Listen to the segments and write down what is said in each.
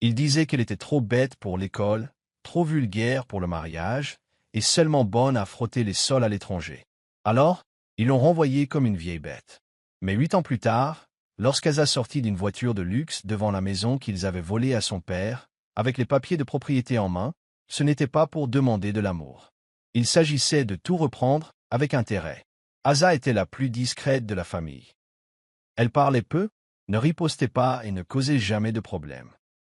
Il disait qu'elle était trop bête pour l'école, trop vulgaire pour le mariage, et seulement bonne à frotter les sols à l'étranger. Alors, ils l'ont renvoyée comme une vieille bête. Mais 8 ans plus tard, lorsqu'Asa sortit d'une voiture de luxe devant la maison qu'ils avaient volée à son père, avec les papiers de propriété en main, ce n'était pas pour demander de l'amour. Il s'agissait de tout reprendre avec intérêt. Asa était la plus discrète de la famille. Elle parlait peu, ne ripostait pas et ne causait jamais de problème.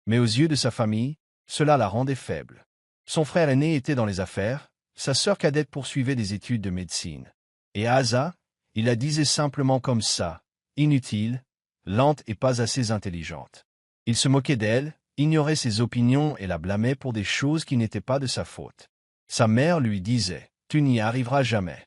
Mais aux yeux de sa famille, cela la rendait faible. Son frère aîné était dans les affaires, sa sœur cadette poursuivait des études de médecine. Et à Asa, il la disait simplement comme ça, inutile, lente et pas assez intelligente. Il se moquait d'elle, ignorait ses opinions et la blâmait pour des choses qui n'étaient pas de sa faute. Sa mère lui disait « Tu n'y arriveras jamais ».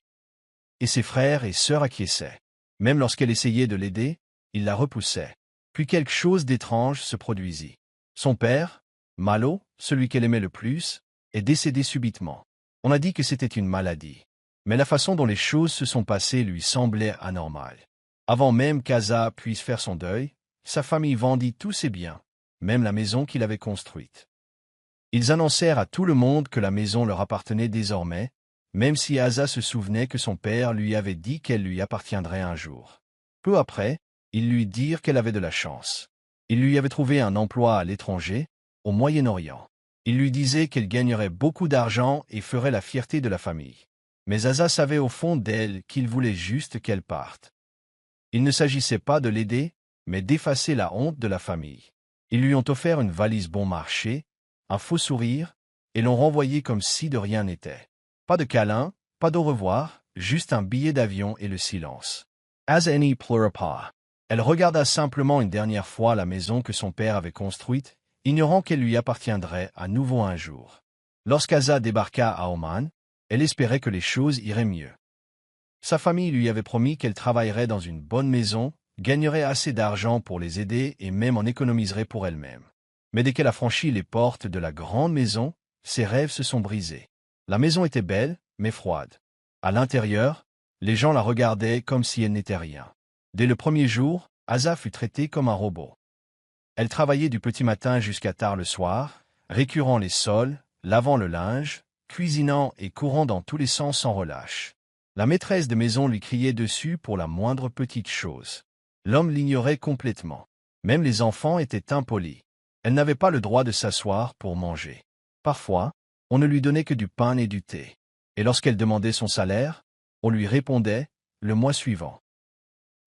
Et ses frères et sœurs acquiesçaient. Même lorsqu'elle essayait de l'aider, il la repoussait. Puis quelque chose d'étrange se produisit. Son père, Malo, celui qu'elle aimait le plus, est décédé subitement. On a dit que c'était une maladie. Mais la façon dont les choses se sont passées lui semblait anormale. Avant même qu'Asa puisse faire son deuil, sa famille vendit tous ses biens, même la maison qu'il avait construite. Ils annoncèrent à tout le monde que la maison leur appartenait désormais, même si Asa se souvenait que son père lui avait dit qu'elle lui appartiendrait un jour. Peu après, ils lui dirent qu'elle avait de la chance. Ils lui avaient trouvé un emploi à l'étranger, au Moyen-Orient. Ils lui disaient qu'elle gagnerait beaucoup d'argent et ferait la fierté de la famille. Mais Asa savait au fond d'elle qu'il voulait juste qu'elle parte. Il ne s'agissait pas de l'aider, mais d'effacer la honte de la famille. Ils lui ont offert une valise bon marché, un faux sourire, et l'ont renvoyée comme si de rien n'était. Pas de câlin, pas d'au revoir, juste un billet d'avion et le silence. Asa n'y pleura pas. Elle regarda simplement une dernière fois la maison que son père avait construite, ignorant qu'elle lui appartiendrait à nouveau un jour. Lorsqu'Asa débarqua à Oman, elle espérait que les choses iraient mieux. Sa famille lui avait promis qu'elle travaillerait dans une bonne maison, gagnerait assez d'argent pour les aider et même en économiserait pour elle-même. Mais dès qu'elle a franchi les portes de la grande maison, ses rêves se sont brisés. La maison était belle, mais froide. À l'intérieur, les gens la regardaient comme si elle n'était rien. Dès le premier jour, Asa fut traitée comme un robot. Elle travaillait du petit matin jusqu'à tard le soir, récurant les sols, lavant le linge, cuisinant et courant dans tous les sens sans relâche. La maîtresse de maison lui criait dessus pour la moindre petite chose. L'homme l'ignorait complètement. Même les enfants étaient impolis. Elle n'avait pas le droit de s'asseoir pour manger. Parfois, on ne lui donnait que du pain et du thé. Et lorsqu'elle demandait son salaire, on lui répondait « le mois suivant ».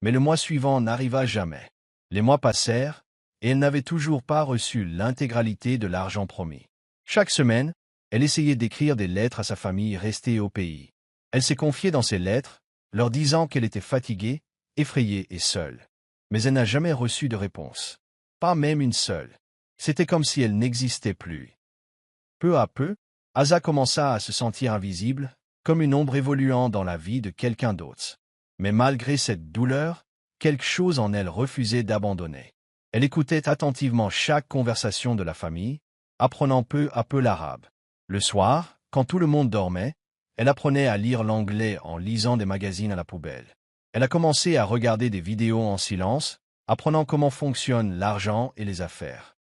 Mais le mois suivant n'arriva jamais. Les mois passèrent, et elle n'avait toujours pas reçu l'intégralité de l'argent promis. Chaque semaine, elle essayait d'écrire des lettres à sa famille restée au pays. Elle s'est confiée dans ces lettres, leur disant qu'elle était fatiguée, effrayée et seule. Mais elle n'a jamais reçu de réponse. Pas même une seule. C'était comme si elle n'existait plus. Peu à peu, Asa commença à se sentir invisible, comme une ombre évoluant dans la vie de quelqu'un d'autre. Mais malgré cette douleur, quelque chose en elle refusait d'abandonner. Elle écoutait attentivement chaque conversation de la famille, apprenant peu à peu l'arabe. Le soir, quand tout le monde dormait, elle apprenait à lire l'anglais en lisant des magazines à la poubelle. Elle a commencé à regarder des vidéos en silence, apprenant comment fonctionnent l'argent et les affaires.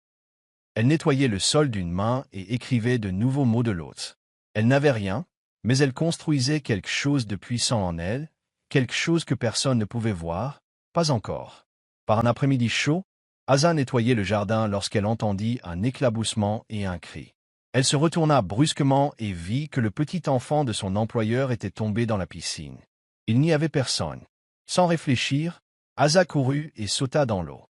Elle nettoyait le sol d'une main et écrivait de nouveaux mots de l'autre. Elle n'avait rien, mais elle construisait quelque chose de puissant en elle, quelque chose que personne ne pouvait voir, pas encore. Par un après-midi chaud, Asa nettoyait le jardin lorsqu'elle entendit un éclaboussement et un cri. Elle se retourna brusquement et vit que le petit enfant de son employeur était tombé dans la piscine. Il n'y avait personne. Sans réfléchir, Asa courut et sauta dans l'eau.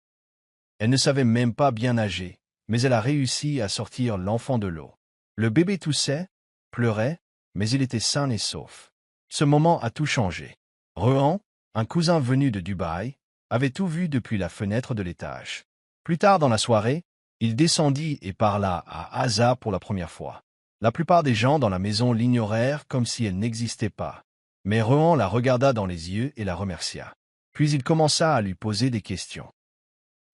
Elle ne savait même pas bien nager, mais elle a réussi à sortir l'enfant de l'eau. Le bébé toussait, pleurait, mais il était sain et sauf. Ce moment a tout changé. Rehan, un cousin venu de Dubaï, avait tout vu depuis la fenêtre de l'étage. Plus tard dans la soirée, il descendit et parla à Asa pour la première fois. La plupart des gens dans la maison l'ignorèrent comme si elle n'existait pas. Mais Rehan la regarda dans les yeux et la remercia. Puis il commença à lui poser des questions.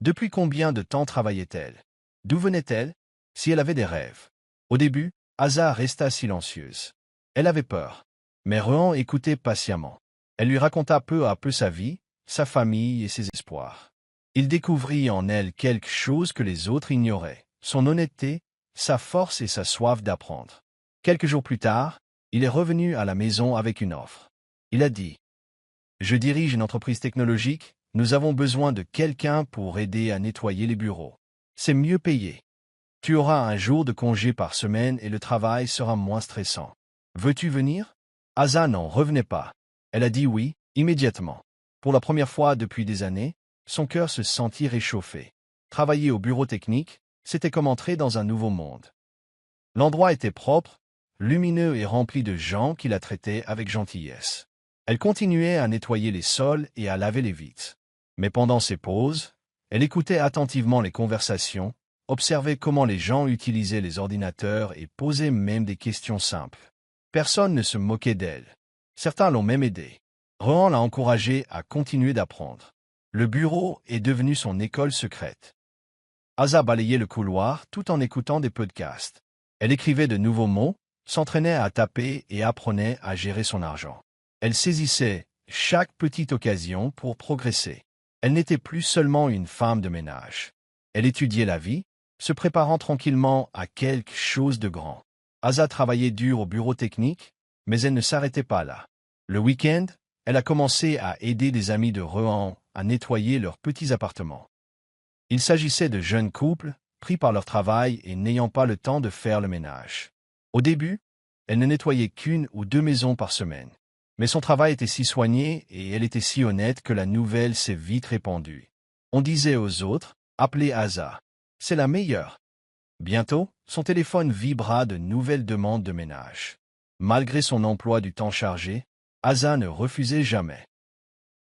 Depuis combien de temps travaillait-elle? D'où venait-elle? Si elle avait des rêves. Au début, Asa resta silencieuse. Elle avait peur. Mais Rehan écoutait patiemment. Elle lui raconta peu à peu sa vie, sa famille et ses espoirs. Il découvrit en elle quelque chose que les autres ignoraient, son honnêteté, sa force et sa soif d'apprendre. Quelques jours plus tard, il est revenu à la maison avec une offre. Il a dit: « Je dirige une entreprise technologique, nous avons besoin de quelqu'un pour aider à nettoyer les bureaux. C'est mieux payé. Tu auras un jour de congé par semaine et le travail sera moins stressant. Veux-tu venir ?» Asa n'en revenait pas. Elle a dit oui, immédiatement. Pour la première fois depuis des années, son cœur se sentit réchauffé. Travailler au bureau technique, c'était comme entrer dans un nouveau monde. L'endroit était propre, lumineux et rempli de gens qui la traitaient avec gentillesse. Elle continuait à nettoyer les sols et à laver les vitres. Mais pendant ses pauses, elle écoutait attentivement les conversations, observait comment les gens utilisaient les ordinateurs et posait même des questions simples. Personne ne se moquait d'elle. Certains l'ont même aidée. Rohan l'a encouragée à continuer d'apprendre. Le bureau est devenu son école secrète. Asa balayait le couloir tout en écoutant des podcasts. Elle écrivait de nouveaux mots, s'entraînait à taper et apprenait à gérer son argent. Elle saisissait chaque petite occasion pour progresser. Elle n'était plus seulement une femme de ménage. Elle étudiait la vie, se préparant tranquillement à quelque chose de grand. Asa travaillait dur au bureau technique, mais elle ne s'arrêtait pas là. Le week-end, elle a commencé à aider des amis de Rohan à nettoyer leurs petits appartements. Il s'agissait de jeunes couples, pris par leur travail et n'ayant pas le temps de faire le ménage. Au début, elle ne nettoyait qu'une ou deux maisons par semaine. Mais son travail était si soigné et elle était si honnête que la nouvelle s'est vite répandue. On disait aux autres: « Appelez Asa. C'est la meilleure. » Bientôt, son téléphone vibra de nouvelles demandes de ménage. Malgré son emploi du temps chargé, Asa ne refusait jamais.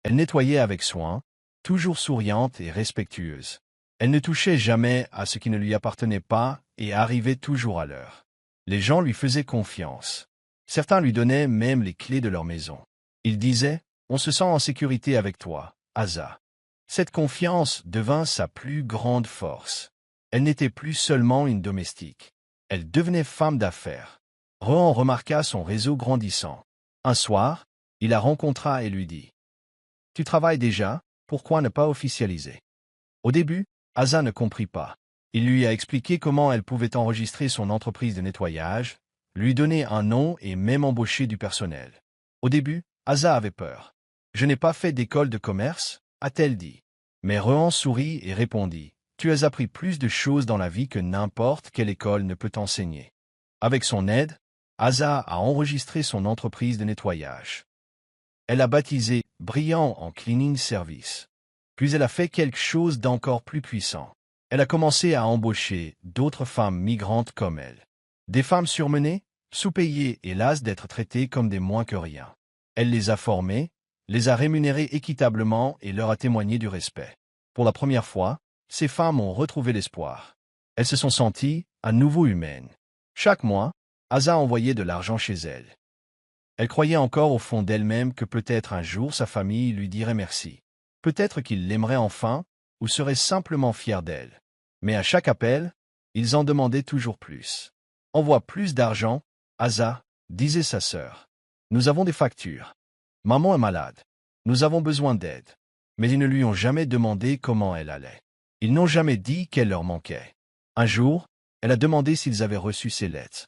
Elle nettoyait avec soin, toujours souriante et respectueuse. Elle ne touchait jamais à ce qui ne lui appartenait pas et arrivait toujours à l'heure. Les gens lui faisaient confiance. Certains lui donnaient même les clés de leur maison. Ils disaient: « On se sent en sécurité avec toi, Asa. » Cette confiance devint sa plus grande force. Elle n'était plus seulement une domestique. Elle devenait femme d'affaires. Rohan remarqua son réseau grandissant. Un soir, il la rencontra et lui dit: « Tu travailles déjà, pourquoi ne pas officialiser ?» Au début, Asa ne comprit pas. Il lui a expliqué comment elle pouvait enregistrer son entreprise de nettoyage, lui donner un nom et même embaucher du personnel. Au début, Asa avait peur. « Je n'ai pas fait d'école de commerce », a-t-elle dit. Mais Rohan sourit et répondit: « Tu as appris plus de choses dans la vie que n'importe quelle école ne peut enseigner. » Avec son aide, Asa a enregistré son entreprise de nettoyage. Elle l'a baptisée « Brillant en Cleaning Service ». Puis elle a fait quelque chose d'encore plus puissant. Elle a commencé à embaucher d'autres femmes migrantes comme elle. Des femmes surmenées, sous-payées et lasses d'être traitées comme des moins que rien. Elle les a formées, les a rémunérées équitablement et leur a témoigné du respect. Pour la première fois, ces femmes ont retrouvé l'espoir. Elles se sont senties à nouveau humaines. Chaque mois, Asa envoyait de l'argent chez elle. Elle croyait encore au fond d'elle-même que peut-être un jour sa famille lui dirait merci. Peut-être qu'il l'aimerait enfin, ou serait simplement fier d'elle. Mais à chaque appel, ils en demandaient toujours plus. « Envoie plus d'argent, Asa, » disait sa sœur. « Nous avons des factures. Maman est malade. Nous avons besoin d'aide. » Mais ils ne lui ont jamais demandé comment elle allait. Ils n'ont jamais dit qu'elle leur manquait. Un jour, elle a demandé s'ils avaient reçu ses lettres.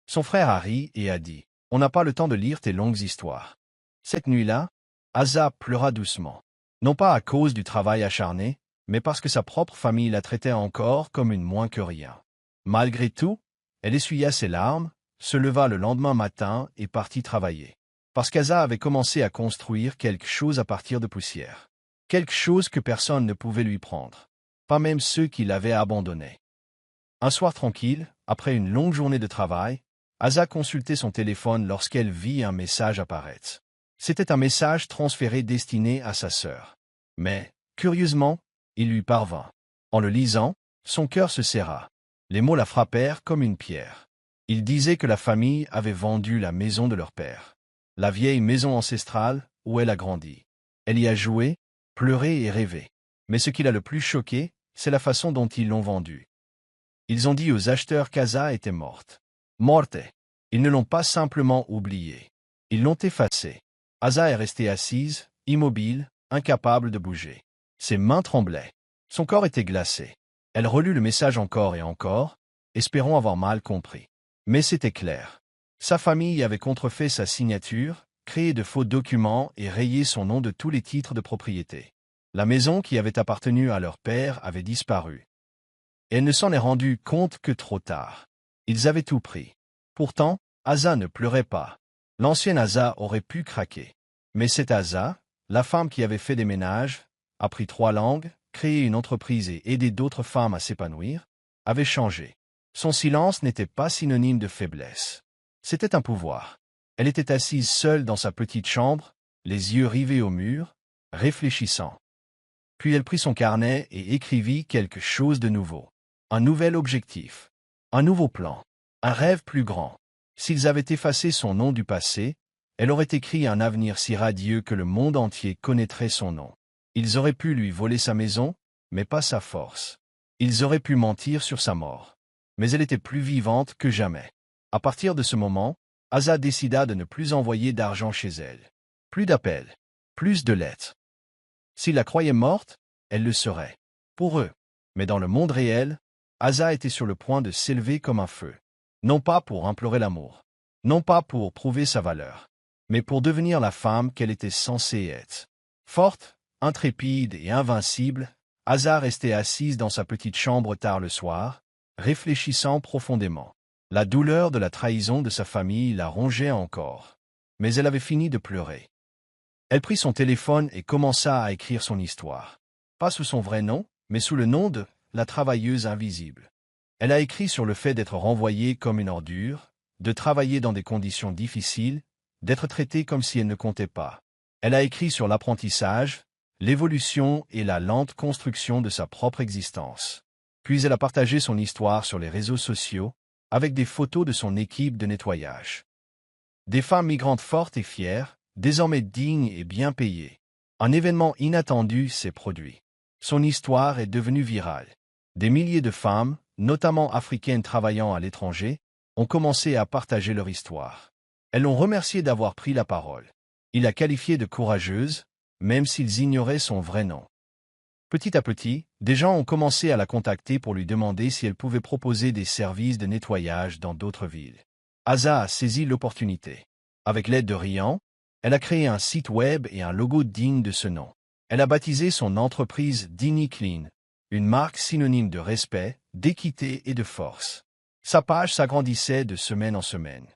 Son frère a ri et a dit: « On n'a pas le temps de lire tes longues histoires. » Cette nuit-là, Asa pleura doucement. Non pas à cause du travail acharné, mais parce que sa propre famille la traitait encore comme une moins que rien. Malgré tout, elle essuya ses larmes, se leva le lendemain matin et partit travailler. Parce qu'Asa avait commencé à construire quelque chose à partir de poussière. Quelque chose que personne ne pouvait lui prendre. Pas même ceux qui l'avaient abandonné. Un soir tranquille, après une longue journée de travail, Asa consultait son téléphone lorsqu'elle vit un message apparaître. C'était un message transféré destiné à sa sœur. Mais, curieusement, il lui parvint. En le lisant, son cœur se serra. Les mots la frappèrent comme une pierre. Il disait que la famille avait vendu la maison de leur père. La vieille maison ancestrale où elle a grandi. Elle y a joué, pleuré et rêvé. Mais ce qui l'a le plus choqué, c'est la façon dont ils l'ont vendue. Ils ont dit aux acheteurs qu'Asa était morte. Morte. Ils ne l'ont pas simplement oubliée. Ils l'ont effacée. Asa est restée assise, immobile, incapable de bouger. Ses mains tremblaient. Son corps était glacé. Elle relut le message encore et encore, espérant avoir mal compris. Mais c'était clair. Sa famille avait contrefait sa signature, créé de faux documents et rayé son nom de tous les titres de propriété. La maison qui avait appartenu à leur père avait disparu. Elle ne s'en est rendue compte que trop tard. Ils avaient tout pris. Pourtant, Asa ne pleurait pas. L'ancienne Asa aurait pu craquer. Mais cette Asa, la femme qui avait fait des ménages, appris 3 langues, créé une entreprise et aidé d'autres femmes à s'épanouir, avait changé. Son silence n'était pas synonyme de faiblesse. C'était un pouvoir. Elle était assise seule dans sa petite chambre, les yeux rivés au mur, réfléchissant. Puis elle prit son carnet et écrivit quelque chose de nouveau. Un nouvel objectif. Un nouveau plan. Un rêve plus grand. S'ils avaient effacé son nom du passé, elle aurait écrit un avenir si radieux que le monde entier connaîtrait son nom. Ils auraient pu lui voler sa maison, mais pas sa force. Ils auraient pu mentir sur sa mort. Mais elle était plus vivante que jamais. À partir de ce moment, Asa décida de ne plus envoyer d'argent chez elle. Plus d'appels. Plus de lettres. S'il la croyait morte, elle le serait. Pour eux. Mais dans le monde réel, Asa était sur le point de s'élever comme un feu. Non pas pour implorer l'amour. Non pas pour prouver sa valeur. Mais pour devenir la femme qu'elle était censée être. Forte, intrépide et invincible, Asa restait assise dans sa petite chambre tard le soir, réfléchissant profondément. La douleur de la trahison de sa famille la rongeait encore. Mais elle avait fini de pleurer. Elle prit son téléphone et commença à écrire son histoire. Pas sous son vrai nom, mais sous le nom de la travailleuse invisible. Elle a écrit sur le fait d'être renvoyée comme une ordure, de travailler dans des conditions difficiles, d'être traitée comme si elle ne comptait pas. Elle a écrit sur l'apprentissage, l'évolution et la lente construction de sa propre existence. Puis elle a partagé son histoire sur les réseaux sociaux, avec des photos de son équipe de nettoyage. Des femmes migrantes fortes et fières, désormais dignes et bien payées. Un événement inattendu s'est produit. Son histoire est devenue virale. Des milliers de femmes, notamment africaines travaillant à l'étranger, ont commencé à partager leur histoire. Elles l'ont remercié d'avoir pris la parole. Il l'a qualifiée de courageuse, même s'ils ignoraient son vrai nom. Petit à petit, des gens ont commencé à la contacter pour lui demander si elle pouvait proposer des services de nettoyage dans d'autres villes. Asa a saisi l'opportunité. Avec l'aide de Rian, elle a créé un site web et un logo digne de ce nom. Elle a baptisé son entreprise Dini Clean, une marque synonyme de respect, d'équité et de force. Sa page s'agrandissait de semaine en semaine.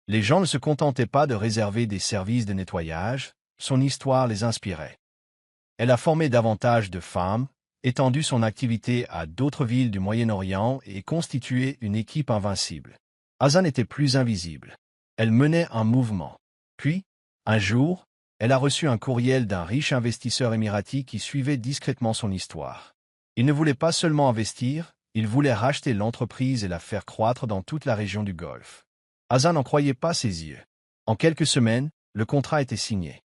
Les gens ne se contentaient pas de réserver des services de nettoyage, son histoire les inspirait. Elle a formé davantage de femmes, étendu son activité à d'autres villes du Moyen-Orient et constitué une équipe invincible. Asa n'était plus invisible. Elle menait un mouvement. Puis, un jour, elle a reçu un courriel d'un riche investisseur émirati qui suivait discrètement son histoire. Il ne voulait pas seulement investir, il voulait racheter l'entreprise et la faire croître dans toute la région du Golfe. Asa n'en croyait pas ses yeux. En quelques semaines, le contrat était signé.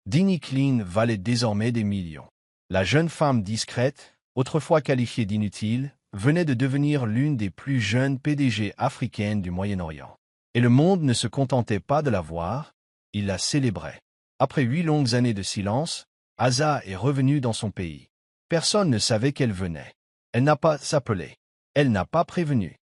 Dini Clean valait désormais des millions. La jeune femme discrète, autrefois qualifiée d'inutile, venait de devenir l'une des plus jeunes PDG africaines du Moyen-Orient. Et le monde ne se contentait pas de la voir, il la célébrait. Après 8 longues années de silence, Asa est revenue dans son pays. Personne ne savait qu'elle venait. Elle n'a pas s'appelé. Elle n'a pas prévenu.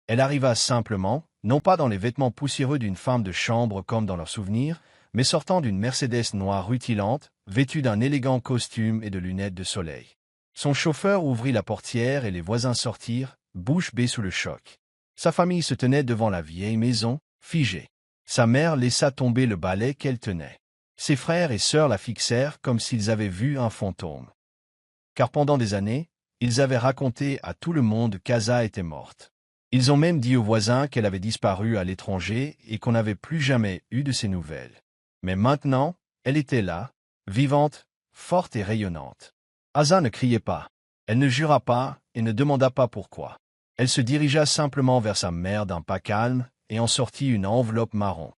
Elle arriva simplement, non pas dans les vêtements poussiéreux d'une femme de chambre comme dans leurs souvenirs, mais sortant d'une Mercedes noire rutilante, vêtue d'un élégant costume et de lunettes de soleil. Son chauffeur ouvrit la portière et les voisins sortirent, bouche bée sous le choc. Sa famille se tenait devant la vieille maison, figée. Sa mère laissa tomber le balai qu'elle tenait. Ses frères et sœurs la fixèrent comme s'ils avaient vu un fantôme. Car pendant des années, ils avaient raconté à tout le monde qu'Asa était morte. Ils ont même dit aux voisins qu'elle avait disparu à l'étranger et qu'on n'avait plus jamais eu de ses nouvelles. Mais maintenant, elle était là, vivante, forte et rayonnante. Asa ne criait pas. Elle ne jura pas et ne demanda pas pourquoi. Elle se dirigea simplement vers sa mère d'un pas calme et en sortit une enveloppe marron.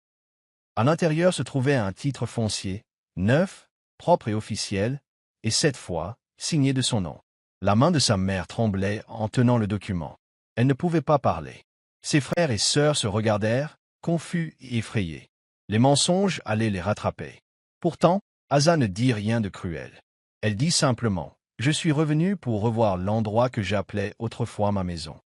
À l'intérieur se trouvait un titre foncier, neuf, propre et officiel, et cette fois, signé de son nom. La main de sa mère tremblait en tenant le document. Elle ne pouvait pas parler. Ses frères et sœurs se regardèrent, confus et effrayés. Les mensonges allaient les rattraper. Pourtant, Asa ne dit rien de cruel. Elle dit simplement « Je suis revenue pour revoir l'endroit que j'appelais autrefois ma maison.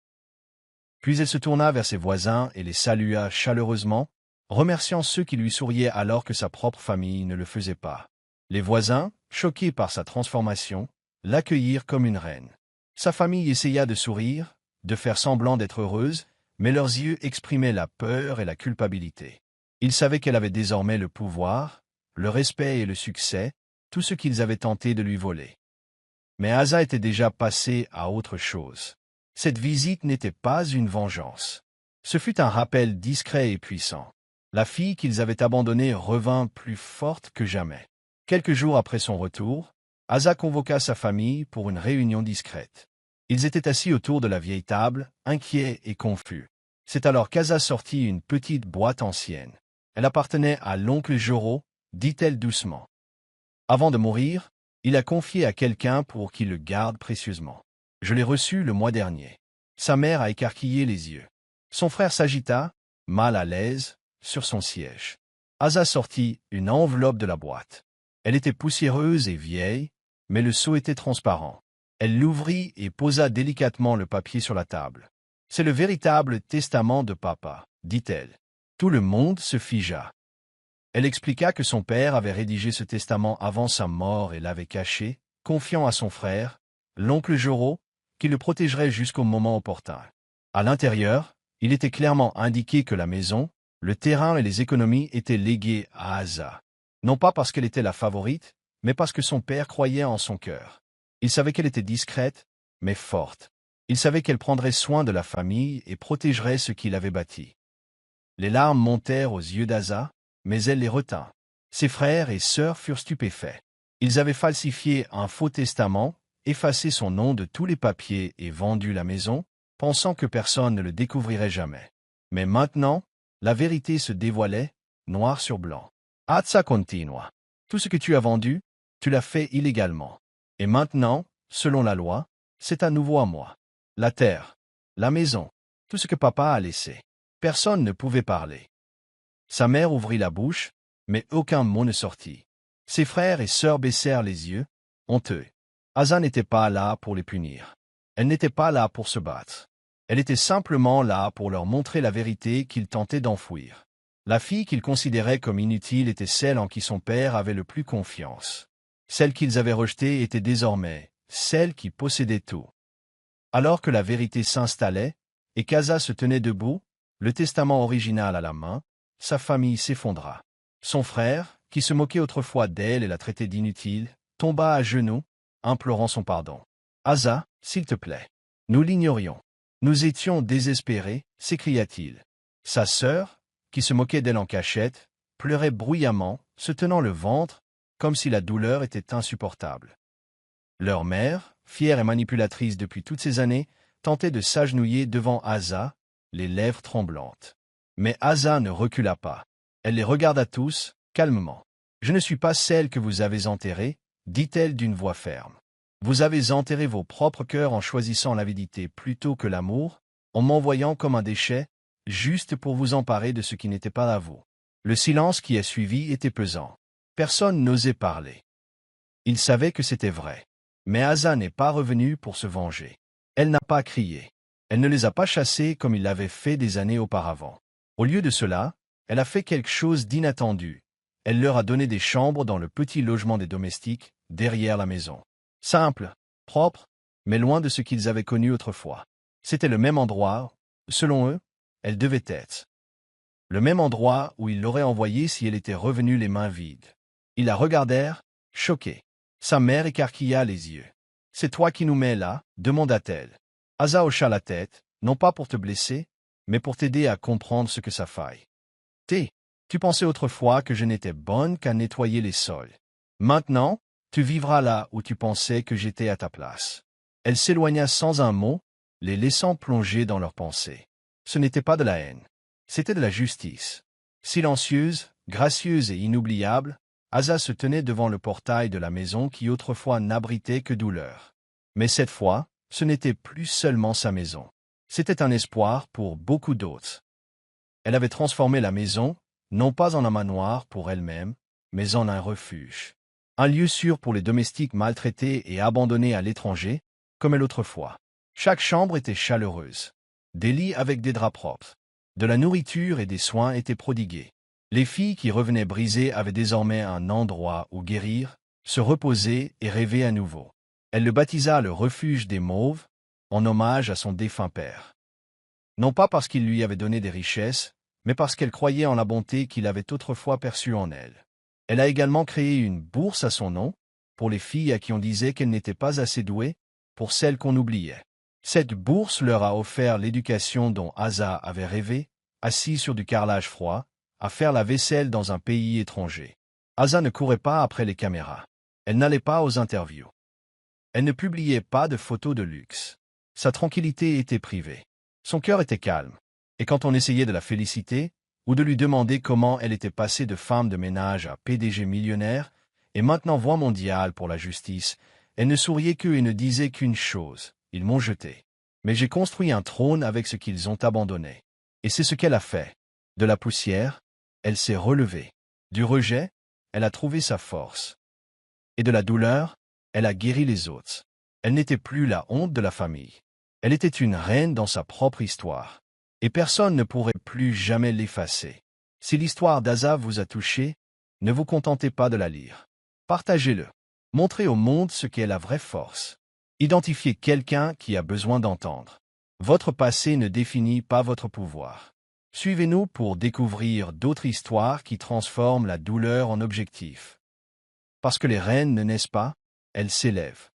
Puis elle se tourna vers ses voisins et les salua chaleureusement, remerciant ceux qui lui souriaient alors que sa propre famille ne le faisait pas. Les voisins, choqués par sa transformation, l'accueillirent comme une reine. Sa famille essaya de sourire, de faire semblant d'être heureuse, mais leurs yeux exprimaient la peur et la culpabilité. Ils savaient qu'elle avait désormais le pouvoir, le respect et le succès, tout ce qu'ils avaient tenté de lui voler. Mais Asa était déjà passé à autre chose. Cette visite n'était pas une vengeance. Ce fut un rappel discret et puissant. La fille qu'ils avaient abandonnée revint plus forte que jamais. Quelques jours après son retour, Asa convoqua sa famille pour une réunion discrète. Ils étaient assis autour de la vieille table, inquiets et confus. C'est alors qu'Asa sortit une petite boîte ancienne. Elle appartenait à l'oncle Joro, dit-elle doucement. Avant de mourir, il l'a confiée à quelqu'un pour qu'il le garde précieusement. Je l'ai reçu le mois dernier. Sa mère a écarquillé les yeux. Son frère s'agita, mal à l'aise, sur son siège. Asa sortit une enveloppe de la boîte. Elle était poussiéreuse et vieille, mais le sceau était transparent. Elle l'ouvrit et posa délicatement le papier sur la table. « C'est le véritable testament de papa, » dit-elle. Tout le monde se figea. Elle expliqua que son père avait rédigé ce testament avant sa mort et l'avait caché, confiant à son frère, l'oncle Joro, qui le protégerait jusqu'au moment opportun. À l'intérieur, il était clairement indiqué que la maison, le terrain et les économies étaient légués à Asa. Non pas parce qu'elle était la favorite, mais parce que son père croyait en son cœur. Il savait qu'elle était discrète, mais forte. Il savait qu'elle prendrait soin de la famille et protégerait ce qu'il avait bâti. Les larmes montèrent aux yeux d'Asa, mais elle les retint. Ses frères et sœurs furent stupéfaits. Ils avaient falsifié un faux testament, effacé son nom de tous les papiers et vendu la maison, pensant que personne ne le découvrirait jamais. Mais maintenant, la vérité se dévoilait, noir sur blanc. Asa continua. Tout ce que tu as vendu, tu l'as fait illégalement. Et maintenant, selon la loi, c'est à nouveau à moi. La terre, la maison, tout ce que papa a laissé. Personne ne pouvait parler. Sa mère ouvrit la bouche, mais aucun mot ne sortit. Ses frères et sœurs baissèrent les yeux, honteux. Asa n'était pas là pour les punir. Elle n'était pas là pour se battre. Elle était simplement là pour leur montrer la vérité qu'ils tentaient d'enfouir. La fille qu'ils considéraient comme inutile était celle en qui son père avait le plus confiance. Celle qu'ils avaient rejetée était désormais celle qui possédait tout. Alors que la vérité s'installait, et qu'Asa se tenait debout, le testament original à la main, sa famille s'effondra. Son frère, qui se moquait autrefois d'elle et la traitait d'inutile, tomba à genoux, implorant son pardon. « Asa, s'il te plaît. Nous l'ignorions. Nous étions désespérés, » s'écria-t-il. Sa sœur, qui se moquait d'elle en cachette, pleurait bruyamment, se tenant le ventre, comme si la douleur était insupportable. Leur mère, fière et manipulatrice depuis toutes ces années, tentait de s'agenouiller devant Asa, les lèvres tremblantes. Mais Asa ne recula pas. Elle les regarda tous, calmement. « Je ne suis pas celle que vous avez enterrée, » dit-elle d'une voix ferme. « Vous avez enterré vos propres cœurs en choisissant l'avidité plutôt que l'amour, en m'envoyant comme un déchet, juste pour vous emparer de ce qui n'était pas à vous. » Le silence qui a suivi était pesant. Personne n'osait parler. Il savait que c'était vrai. Mais Asa n'est pas revenue pour se venger. Elle n'a pas crié. Elle ne les a pas chassés comme il l'avait fait des années auparavant. Au lieu de cela, elle a fait quelque chose d'inattendu. Elle leur a donné des chambres dans le petit logement des domestiques, derrière la maison. Simple, propre, mais loin de ce qu'ils avaient connu autrefois. C'était le même endroit, selon eux, elle devait être. Le même endroit où ils l'auraient envoyée si elle était revenue les mains vides. Ils la regardèrent, choqués. Sa mère écarquilla les yeux. « C'est toi qui nous mets là ?» demanda-t-elle. Asa hocha la tête, non pas pour te blesser, mais pour t'aider à comprendre ce que ça faille. Tu pensais autrefois que je n'étais bonne qu'à nettoyer les sols. Maintenant, tu vivras là où tu pensais que j'étais à ta place. Elle s'éloigna sans un mot, les laissant plonger dans leurs pensées. Ce n'était pas de la haine. C'était de la justice. Silencieuse, gracieuse et inoubliable, Asa se tenait devant le portail de la maison qui autrefois n'abritait que douleur. Mais cette fois, ce n'était plus seulement sa maison. C'était un espoir pour beaucoup d'autres. Elle avait transformé la maison, non pas en un manoir pour elle-même, mais en un refuge. un lieu sûr pour les domestiques maltraités et abandonnés à l'étranger, comme autrefois. Chaque chambre était chaleureuse. Des lits avec des draps propres. De la nourriture et des soins étaient prodigués. Les filles qui revenaient brisées avaient désormais un endroit où guérir, se reposer et rêver à nouveau. Elle le baptisa le refuge des Mauves, en hommage à son défunt père. Non pas parce qu'il lui avait donné des richesses, mais parce qu'elle croyait en la bonté qu'il avait autrefois perçue en elle. Elle a également créé une bourse à son nom, pour les filles à qui on disait qu'elles n'étaient pas assez douées, pour celles qu'on oubliait. Cette bourse leur a offert l'éducation dont Asa avait rêvé, assis sur du carrelage froid, à faire la vaisselle dans un pays étranger. Asa ne courait pas après les caméras. Elle n'allait pas aux interviews. Elle ne publiait pas de photos de luxe. Sa tranquillité était privée. Son cœur était calme. Et quand on essayait de la féliciter, ou de lui demander comment elle était passée de femme de ménage à PDG millionnaire, et maintenant voix mondiale pour la justice, elle ne souriait qu'eux et ne disait qu'une chose: ils m'ont jeté. Mais j'ai construit un trône avec ce qu'ils ont abandonné. Et c'est ce qu'elle a fait. De la poussière, elle s'est relevée. Du rejet, elle a trouvé sa force. Et de la douleur, elle a guéri les autres. Elle n'était plus la honte de la famille. Elle était une reine dans sa propre histoire. Et personne ne pourrait plus jamais l'effacer. Si l'histoire d'Asa vous a touché, ne vous contentez pas de la lire. Partagez-le. Montrez au monde ce qu'est la vraie force. Identifiez quelqu'un qui a besoin d'entendre. Votre passé ne définit pas votre pouvoir. Suivez-nous pour découvrir d'autres histoires qui transforment la douleur en objectif. Parce que les reines ne naissent pas, elles s'élèvent.